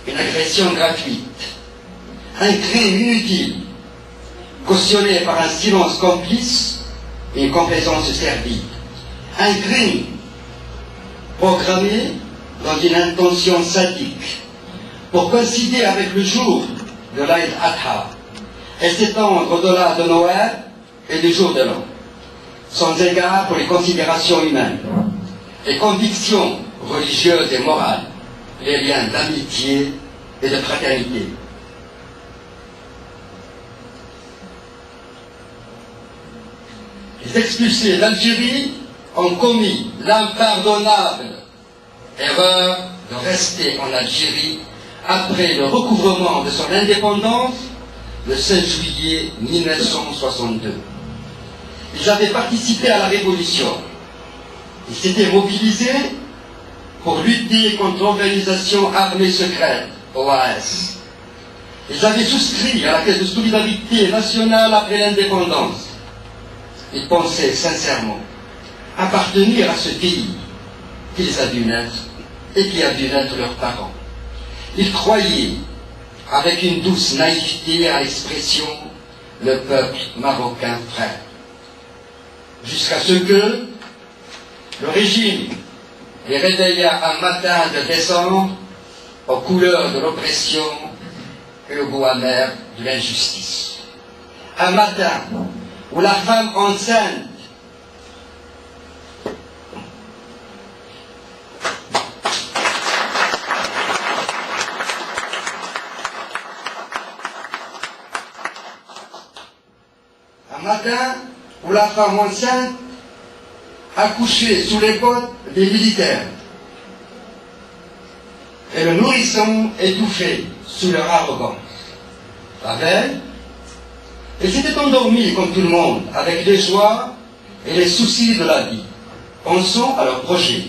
une agression gratuite, un crime inutile, cautionné par un silence complice et une complaisance servile, un crime programmé dans une intention sadique pour coïncider avec le jour de l'Aïd Adha et s'étendre au-delà de Noël et du jour de l'an, sans égard pour les considérations humaines, les convictions religieuses et morales, les liens d'amitié et de fraternité. Les expulsés d'Algérie ont commis l'impardonnable erreur de rester en Algérie après le recouvrement de son indépendance le 16 juillet 1962. Ils avaient participé à la Révolution. Ils s'étaient mobilisés pour lutter contre l'organisation armée secrète, OAS. Ils avaient souscrit à la caisse de solidarité nationale après l'indépendance. Ils pensaient sincèrement appartenir à ce pays qui les a dû naître et qui a dû naître leurs parents. Ils croyaient avec une douce naïveté à l'expression « le peuple marocain frère ». Jusqu'à ce que le régime les réveilla un matin de décembre aux couleurs de l'oppression et au goût amer de l'injustice. Un matin où la femme enceinte accouchait sous les bottes des militaires et le nourrisson étouffé sous leur arrogance. La veille, ils s'étaient endormis comme tout le monde, avec les joies et les soucis de la vie, pensant à leurs projets,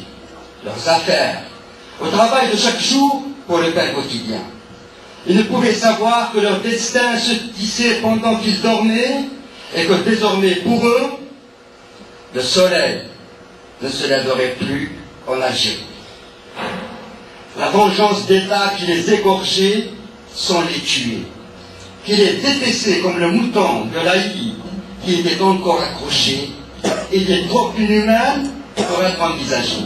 leurs affaires, au travail de chaque jour pour le pain quotidien. Ils ne pouvaient savoir que leur destin se tissait pendant qu'ils dormaient et que désormais pour eux, le soleil ne se lèverait plus en Algérie. La vengeance d'État qui les égorgeait sans les tuer, qui les dépêchait comme le mouton de l'Aïd qui était encore accroché, était trop inhumaine pour être envisagée.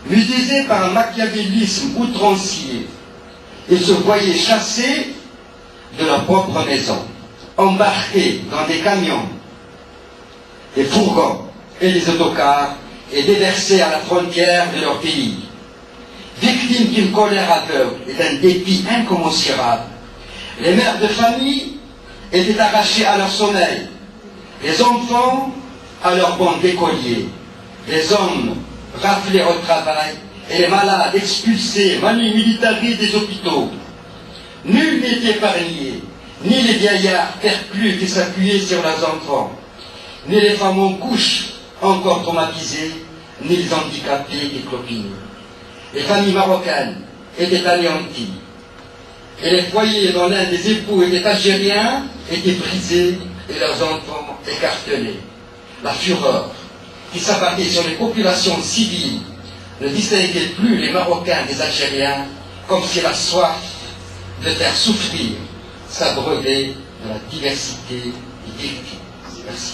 Musés par un machiavélisme outrancier, ils se voyaient chassés de leur propre maison, embarqués dans des camions, des fourgons et des autocars et déversés à la frontière de leur pays. Victimes d'une colère aveugle et d'un dépit incommensurable, les mères de famille étaient arrachées à leur sommeil, les enfants à leur banc d'écoliers, les hommes raflés au travail et les malades expulsés, manu militari des hôpitaux. Nul n'était épargné, ni les vieillards perclus qui s'appuyaient sur leurs enfants, ni les femmes en couche encore traumatisées, ni les handicapés qui clopinaient. Les familles marocaines étaient anéanties, et les foyers dont l'un des époux était algérien étaient brisés et leurs enfants écartelés. La fureur qui s'abattait sur les populations civiles ne distinguait plus les Marocains des Algériens, comme si la soif de faire souffrir s'abreuvait de la diversité des victimes. Merci.